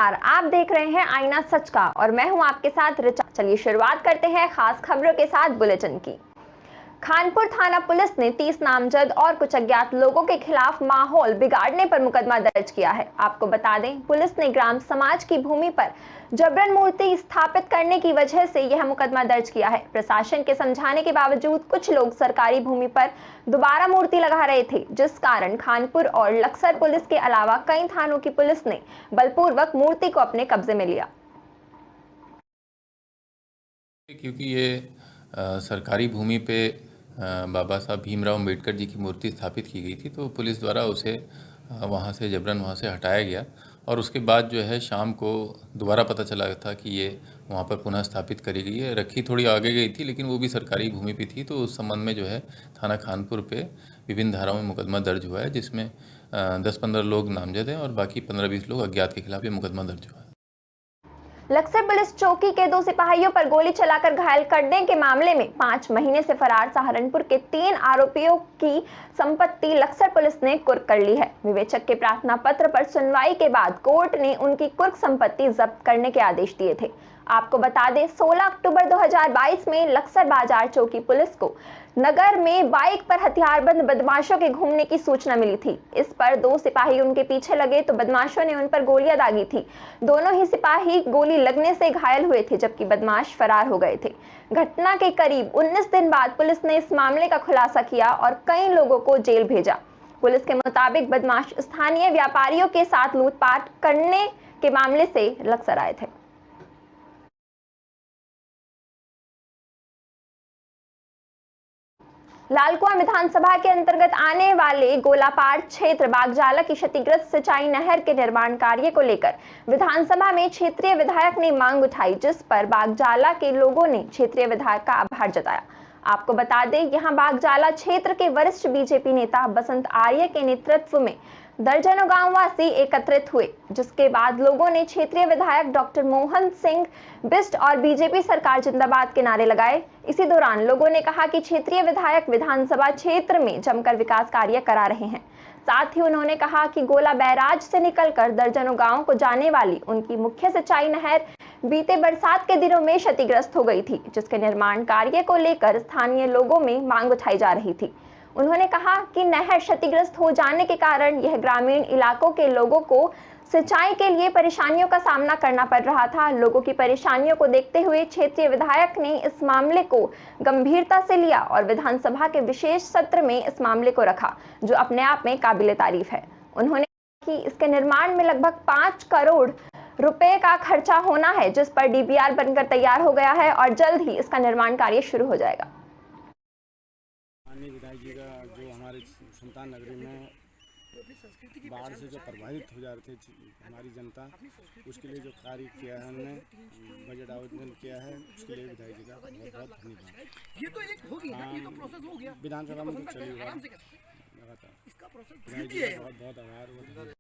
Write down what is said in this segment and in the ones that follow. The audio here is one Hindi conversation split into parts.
नमस्कार, आप देख रहे हैं आईना सच का और मैं हूं आपके साथ रिचा। चलिए शुरुआत करते हैं खास खबरों के साथ बुलेटिन की। खानपुर थाना पुलिस ने 30 नामजद और कुछ अज्ञात लोगों के खिलाफ माहौल बिगाड़ने पर मुकदमा दर्ज किया है। आपको बता दें, पुलिस ने ग्राम समाज की भूमि पर जबरन मूर्ति स्थापित करने की वजह से यह मुकदमा दर्ज किया है। प्रशासन के समझाने के बावजूद कुछ लोग सरकारी भूमि पर दोबारा मूर्ति लगा रहे थे, जिस कारण खानपुर और लक्सर पुलिस के अलावा कई थानों की पुलिस ने बलपूर्वक मूर्ति को अपने कब्जे में लिया। क्योंकि ये सरकारी भूमि पे बाबा साहब भीमराव अम्बेडकर जी की मूर्ति स्थापित की गई थी, तो पुलिस द्वारा उसे वहाँ से जबरन वहाँ से हटाया गया। और उसके बाद जो है शाम को दोबारा पता चला था कि ये वहाँ पर पुनः स्थापित करी गई है। रखी थोड़ी आगे गई थी, लेकिन वो भी सरकारी भूमि पे थी, तो उस संबंध में जो है थाना खानपुर पे विभिन्न धाराओं में मुकदमा दर्ज हुआ है, जिसमें 10-15 लोग नामजद हैं और बाकी 15-20 लोग अज्ञात के खिलाफ ये मुकदमा दर्ज हुआ है। लक्सर पुलिस चौकी के 2 सिपाहियों पर गोली चलाकर घायल करने के मामले में 5 महीने से फरार सहारनपुर के 3 आरोपियों की संपत्ति लक्सर पुलिस ने कुर्क कर ली है। विवेचक के प्रार्थना पत्र पर सुनवाई के बाद कोर्ट ने उनकी कुर्क संपत्ति जब्त करने के आदेश दिए थे। आपको बता दें, 16 अक्टूबर 2022 में लक्सर बाजार चौकी पुलिस को नगर में बाइक पर हथियारबंद बदमाशों के घूमने की सूचना मिली थी। इस पर 2 सिपाही उनके पीछे लगे तो बदमाशों ने उन पर गोलियां दागी थी। दोनों ही सिपाही गोली लगने से घायल हुए थे, जबकि बदमाश फरार हो गए थे। घटना के करीब 19 दिन बाद पुलिस ने इस मामले का खुलासा किया और कई लोगों को जेल भेजा। पुलिस के मुताबिक बदमाश स्थानीय व्यापारियों के साथ लूटपाट करने के मामले से लक्सर आए थे। लालकुआं विधानसभा के अंतर्गत आने वाले गोलापाड़ क्षेत्र बागजाला की क्षतिग्रस्त सिंचाई नहर के निर्माण कार्य को लेकर विधानसभा में क्षेत्रीय विधायक ने मांग उठाई, जिस पर बागजाला के लोगों ने क्षेत्रीय विधायक का आभार जताया। आपको बता दें, यहां बागजाला क्षेत्र के वरिष्ठ बीजेपी नेता बसंत आर्य के नेतृत्व में दर्जनों गांववासी एकत्रित हुए, जिसके बाद लोगों ने क्षेत्रीय विधायक डॉक्टर मोहन सिंह बिष्ट और बीजेपी सरकार जिंदाबाद के नारे लगाए। इसी दौरान लोगों ने कहा कि क्षेत्रीय विधायक विधानसभा क्षेत्र में जमकर विकास कार्य करा रहे हैं। साथ ही उन्होंने कहा कि गोला बैराज से निकलकर दर्जनों गांवों को जाने वाली उनकी मुख्य सिंचाई नहर बीते बरसात के दिनों में क्षतिग्रस्त हो गई थी, जिसके निर्माण कार्य को लेकर स्थानीय लोगों में मांग उठाई जा रही थी। उन्होंने कहा कि नहर क्षतिग्रस्त हो जाने के कारण यह ग्रामीण इलाकों के लोगों को सिंचाई के लिए परेशानियों का सामना करना पड़ रहा था। लोगों की परेशानियों को देखते हुए क्षेत्रीय विधायक ने इस मामले को गंभीरता से लिया और विधानसभा के विशेष सत्र में इस मामले को रखा, जो अपने आप में काबिले तारीफ है। उन्होंने कहा कि इसके निर्माण में लगभग 5 करोड़ रुपए का खर्चा होना है, जिस पर डीबीआर बनकर तैयार हो गया है और जल्द ही इसका निर्माण कार्य शुरू हो जाएगा। विधायक जी का जो हमारे सुल्तान नगरी में बाढ़ से जो प्रभावित हो जा रहे थे हमारी जनता, उसके लिए जो कार्य किया है, हमने बजट आवेदन किया है, उसके लिए विधायक जी का बहुत बहुत धन्यवाद। ये तो एक हो गया ना, ये तो प्रोसेस हो गया विधानसभा में तो चलेगा लगातार। इसका प्रोसेस विधायक जी का बहुत बहुत आभार।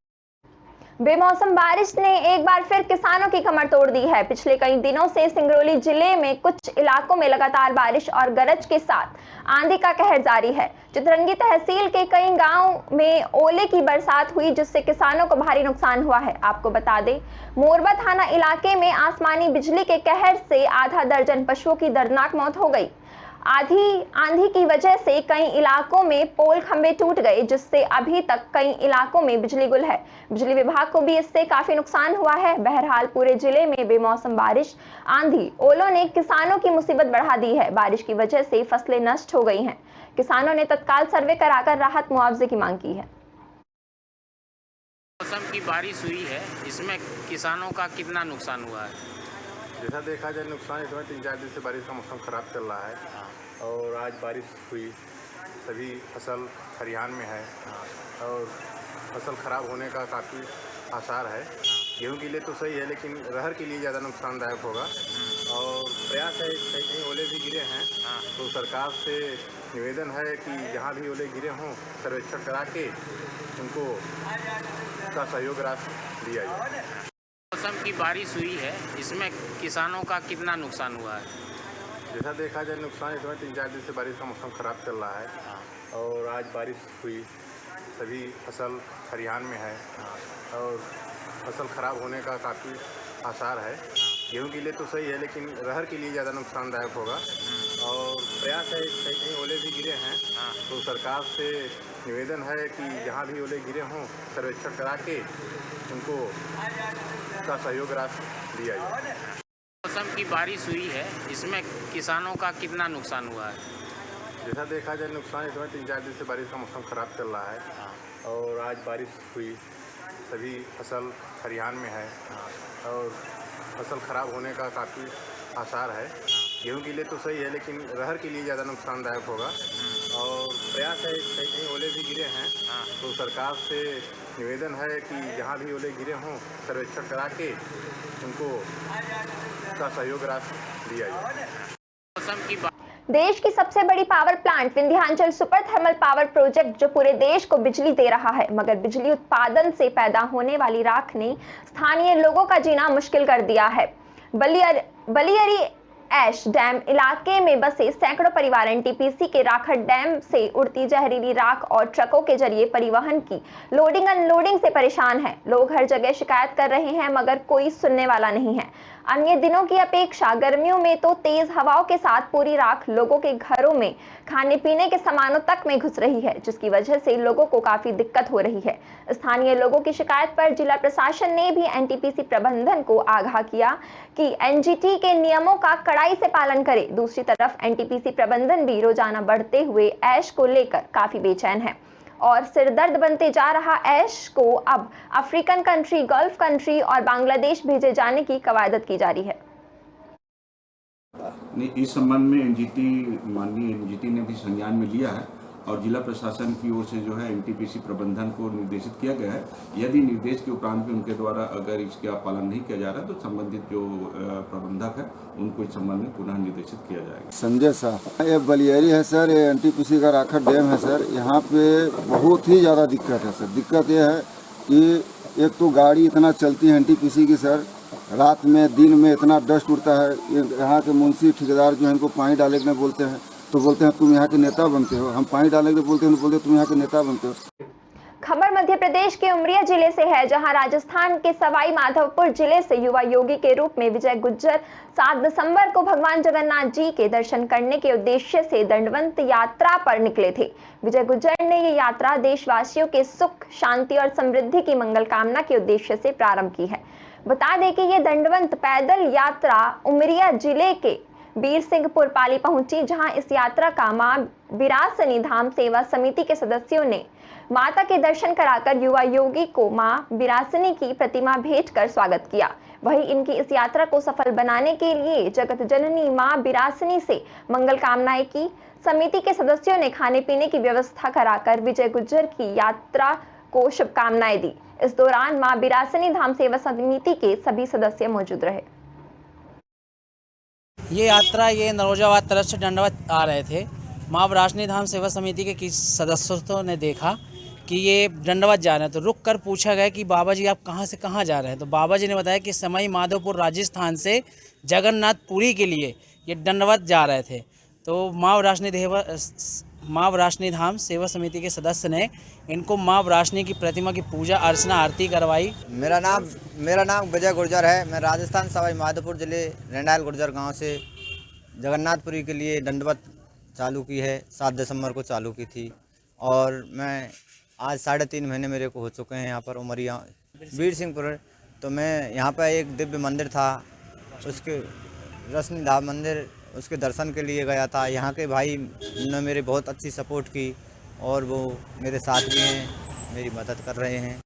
बेमौसम बारिश ने एक बार फिर किसानों की कमर तोड़ दी है। पिछले कई दिनों से सिंगरौली जिले में कुछ इलाकों में लगातार बारिश और गरज के साथ आंधी का कहर जारी है। चितरंगी तहसील के कई गांव में ओले की बरसात हुई, जिससे किसानों को भारी नुकसान हुआ है। आपको बता दें, मोरबा थाना इलाके में आसमानी बिजली के कहर से आधा दर्जन पशुओं की दर्दनाक मौत हो गई। आंधी की वजह से कई इलाकों में पोल खंभे टूट गए, जिससे अभी तक कई इलाकों में बिजली गुल है। बिजली विभाग को भी इससे काफी नुकसान हुआ है। बहरहाल पूरे जिले में बेमौसम बारिश, आंधी, ओलों ने किसानों की मुसीबत बढ़ा दी है। बारिश की वजह से फसलें नष्ट हो गई हैं। किसानों ने तत्काल सर्वे कराकर राहत मुआवजे की मांग की है। मौसम की बारिश हुई है, इसमें किसानों का कितना नुकसान हुआ है? जैसा देखा जाए नुकसान इसमें 3-4 दिन से बारिश का मौसम ख़राब चल रहा है और आज बारिश हुई, सभी फसल खरिहान में है और फसल ख़राब होने का काफ़ी आसार है। गेहूं के लिए तो सही है, लेकिन रहर के लिए ज़्यादा नुकसानदायक होगा और प्रयास है, कहीं कहीं ओले भी गिरे हैं, तो सरकार से निवेदन है कि जहां भी ओले गिरे हों सर्वेक्षण करा के उनको उसका सहयोग राशि दिया जाए। मौसम की बारिश हुई है, इसमें किसानों का कितना नुकसान हुआ है? जैसा देखा जाए नुकसान इसमें 3-4 दिन से बारिश का मौसम ख़राब चल रहा है और आज बारिश हुई, सभी फसल खरिहान में है और फसल खराब होने का काफ़ी आसार है। गेहूं के लिए तो सही है, लेकिन रहर के लिए ज़्यादा नुकसानदायक होगा। और प्रयास है, कहीं कहीं ओले भी गिरे हैं, तो सरकार से निवेदन है कि जहां भी ओले गिरे हों सर्वेक्षण करा के उनको उसका सहयोग राशि दिया जाए। मौसम की बारिश हुई है, इसमें किसानों का कितना नुकसान हुआ है? जैसा देखा जाए नुकसान इस समय 3-4 दिन से बारिश का मौसम ख़राब चल रहा है और आज बारिश हुई, सभी फसल खरिहान में है और फसल खराब होने का काफ़ी आसार है। गेहूं के लिए तो सही है, लेकिन रहर के लिए ज़्यादा नुकसानदायक होगा। और प्रयास है, कहीं कहीं ओले भी गिरे हैं, तो सरकार से निवेदन है कि जहां भी ओले गिरे हों सर्वेक्षण करा के उनको उसका सहयोग राशि दिया जाए। मौसम की देश की सबसे बड़ी power plant Vindhyachal super thermal power project जो पूरे देश को बिजली दे रहा है, मगर बिजली उत्पादन से पैदा होने वाली राख ने स्थानीय लोगों का जीना मुश्किल कर दिया है। बलियरी ऐश डैम इलाके में बसे सैकड़ों परिवार एनटीपीसी के राखड़ डैम से उड़ती जहरीली राख और ट्रकों के जरिए परिवहन की लोडिंग अनलोडिंग से परेशान हैं। लोग हर जगह शिकायत कर रहे हैं, मगर कोई सुनने वाला नहीं है। अन्य दिनों की अपेक्षा गर्मियों में तो तेज हवाओं के साथ पूरी राख लोगों के घरों में खाने पीने के सामानों तक में घुस रही है, जिसकी वजह से लोगों को काफी दिक्कत हो रही है। स्थानीय लोगों की शिकायत पर जिला प्रशासन ने भी एनटीपीसी प्रबंधन को आगाह किया कि एनजीटी के नियमों का कड़ाई से पालन करे। दूसरी तरफ एनटीपीसी प्रबंधन भी रोजाना बढ़ते हुए ऐश को लेकर काफी बेचैन है और सिरदर्द बनते जा रहा ऐश को अब अफ्रीकन कंट्री, गल्फ कंट्री और बांग्लादेश भेजे जाने की कवायद की जा रही है। इस संबंध में माननीय एनजीटी ने भी संज्ञान में लिया है और जिला प्रशासन की ओर से जो है एनटीपीसी प्रबंधन को निर्देशित किया गया है। यदि निर्देश के उपरांत भी उनके द्वारा अगर इसका पालन नहीं किया जा रहा तो संबंधित जो प्रबंधक है उनको इस संबंध में पुनः निर्देशित किया जाएगा। संजय साहब, ये बलियरी है सर, ये एनटीपीसी का राखड़ डैम है सर। यहाँ पे बहुत ही ज़्यादा दिक्कत है सर। दिक्कत ये है कि एक तो गाड़ी इतना चलती है एनटीपीसी की सर, रात में दिन में इतना डस्ट उड़ता है। यहाँ के मुंशी ठेकेदार जो है इनको पानी डाले के बोलते हैं तो बोलते हैं तुम यहाँ के नेता बनते हो। हम पानी डाले के बोलते हैं तो बोलते तुम यहाँ के नेता बनते हो। खबर मध्य प्रदेश के उमरिया जिले से है, जहां राजस्थान के सवाई माधोपुर जिले से युवा योगी के रूप में विजय गुज्जर 7 दिसंबर को भगवान जगन्नाथ जी के दर्शन करने के उद्देश्य से दंडवत यात्रा पर निकले थे। विजय गुज्जर ने ये यात्रा देशवासियों के सुख, शांति और समृद्धि की मंगल कामना के उद्देश्य से प्रारंभ की है। बता दें कि ये दंडवत पैदल यात्रा उमरिया जिले के बीर सिंहपुर पाली पहुंची, जहां इस यात्रा का मां बिरासनी धाम सेवा समिति के सदस्यों ने माता के दर्शन कराकर युवा योगी को मां बिरासनी की प्रतिमा भेंट कर स्वागत किया। वहीं इनकी इस यात्रा को सफल बनाने के लिए जगत जननी मां बिरासनी से मंगल कामनाएं की। समिति के सदस्यों ने खाने पीने की व्यवस्था कराकर विजय गुज्जर की यात्रा को शुभकामनाएं दी। इस दौरान मां बिरासनी धाम सेवा समिति के सभी सदस्य मौजूद रहे। ये यात्रा ये नरोजाबाद तरफ से दंडवत आ रहे थे। माँ बिरासनी धाम सेवा समिति के किसी सदस्यों ने देखा कि ये दंडवत जा रहे हैं तो रुक कर पूछा गया कि बाबा जी आप कहाँ से कहाँ जा रहे हैं। तो बाबा जी ने बताया कि सवाई माधोपुर राजस्थान से जगन्नाथपुरी के लिए ये दंडवत जा रहे थे। तो माँ बिरासनी धाम सेवा समिति के सदस्य ने इनको माँ बिरासनी की प्रतिमा की पूजा अर्चना आरती करवाई। मेरा नाम विजय गुर्जर है। मैं राजस्थान सवाई माधोपुर जिले रेंडाल गुर्जर गांव से जगन्नाथपुरी के लिए दंडवत चालू की है। 7 दिसंबर को चालू की थी और मैं आज 3.5 महीने मेरे को हो चुके हैं यहाँ पर उमरिया बीर सिंहपुर। तो मैं यहाँ पर एक दिव्य मंदिर था, उसके रश्मि धाम मंदिर, उसके दर्शन के लिए गया था। यहाँ के भाई ने मेरी बहुत अच्छी सपोर्ट की और वो मेरे साथ भी हैं, मेरी मदद कर रहे हैं।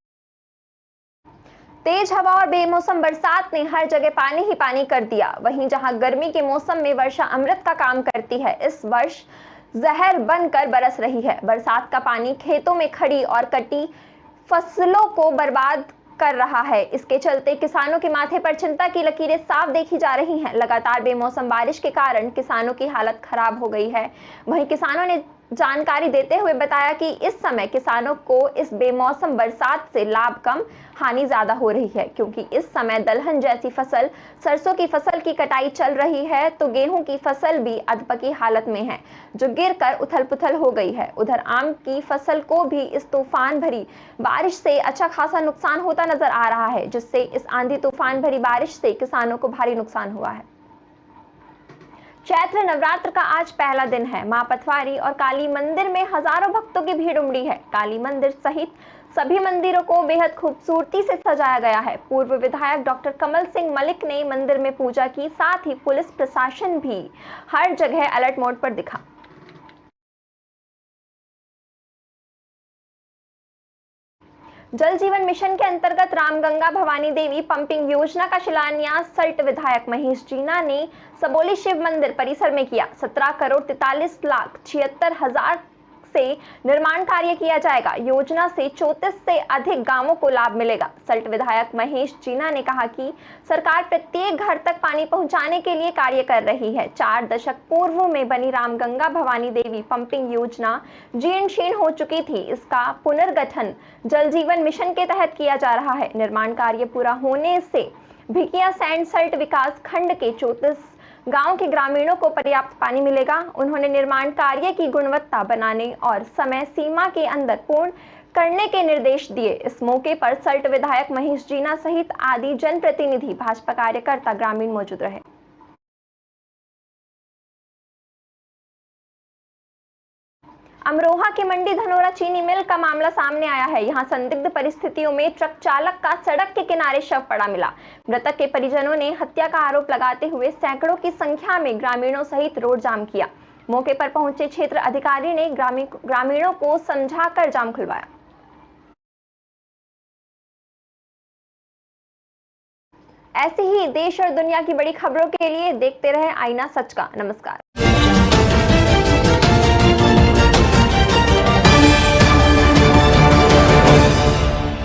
तेज हवा और बेमौसम बरसात ने हर जगह पानी ही पानी कर दिया। वहीं जहां गर्मी के मौसम में वर्षा अमृत का काम करती है, इस वर्ष जहर बनकर बरस रही है। बरसात का पानी खेतों में खड़ी और कटी फसलों को बर्बाद कर रहा है। इसके चलते किसानों के माथे पर चिंता की लकीरें साफ देखी जा रही हैं। लगातार बेमौसम बारिश के कारण किसानों की हालत खराब हो गई है। वहीं किसानों ने जानकारी देते हुए बताया कि इस समय किसानों को इस बेमौसम बरसात से लाभ कम हानि ज्यादा हो रही है, क्योंकि इस समय दलहन जैसी फसल, सरसों की फसल की कटाई चल रही है तो गेहूं की फसल भी अधपकी हालत में है, जो गिरकर उथल-पुथल हो गई है। उधर आम की फसल को भी इस तूफान भरी बारिश से अच्छा खासा नुकसान होता नजर आ रहा है, जिससे इस आंधी तूफान भरी बारिश से किसानों को भारी नुकसान हुआ है। चैत्र नवरात्र का आज पहला दिन है। मां पथवारी और काली मंदिर में हजारों भक्तों की भीड़ उमड़ी है। काली मंदिर सहित सभी मंदिरों को बेहद खूबसूरती से सजाया गया है। पूर्व विधायक डॉक्टर कमल सिंह मलिक ने मंदिर में पूजा की, साथ ही पुलिस प्रशासन भी हर जगह अलर्ट मोड पर दिखा। जल जीवन मिशन के अंतर्गत रामगंगा भवानी देवी पंपिंग योजना का शिलान्यास सल्ट विधायक महेश जीना ने सबोली शिव मंदिर परिसर में किया। 17,43,76,000 से निर्माण कार्य किया जाएगा। योजना से 34 से अधिक गांवों को लाभ मिलेगा। सल्ट विधायक महेश जीना ने कहा कि सरकार प्रत्येक घर तक पानी पहुंचाने के लिए कार्य कर रही है। 4 दशक पूर्व में बनी रामगंगा भवानी देवी पंपिंग योजना जीर्ण शीर्ण हो चुकी थी। इसका पुनर्गठन जल जीवन मिशन के तहत किया जा रहा है। निर्माण कार्य पूरा होने से भिकिया सैंड सल्ट विकास खंड के 34 गांव के ग्रामीणों को पर्याप्त पानी मिलेगा। उन्होंने निर्माण कार्य की गुणवत्ता बनाने और समय सीमा के अंदर पूर्ण करने के निर्देश दिए। इस मौके पर सल्ट विधायक महेश जीना सहित आदि जनप्रतिनिधि, भाजपा कार्यकर्ता, ग्रामीण मौजूद रहे। अमरोहा के मंडी धनोरा चीनी मिल का मामला सामने आया है। यहां संदिग्ध परिस्थितियों में ट्रक चालक का सड़क के किनारे शव पड़ा मिला। मृतक के परिजनों ने हत्या का आरोप लगाते हुए सैकड़ों की संख्या में ग्रामीणों सहित रोड जाम किया। मौके पर पहुंचे क्षेत्र अधिकारी ने ग्रामीणों को समझाकर जाम खुलवाया। ऐसी ही देश और दुनिया की बड़ी खबरों के लिए देखते रहें आईना सच का। नमस्कार।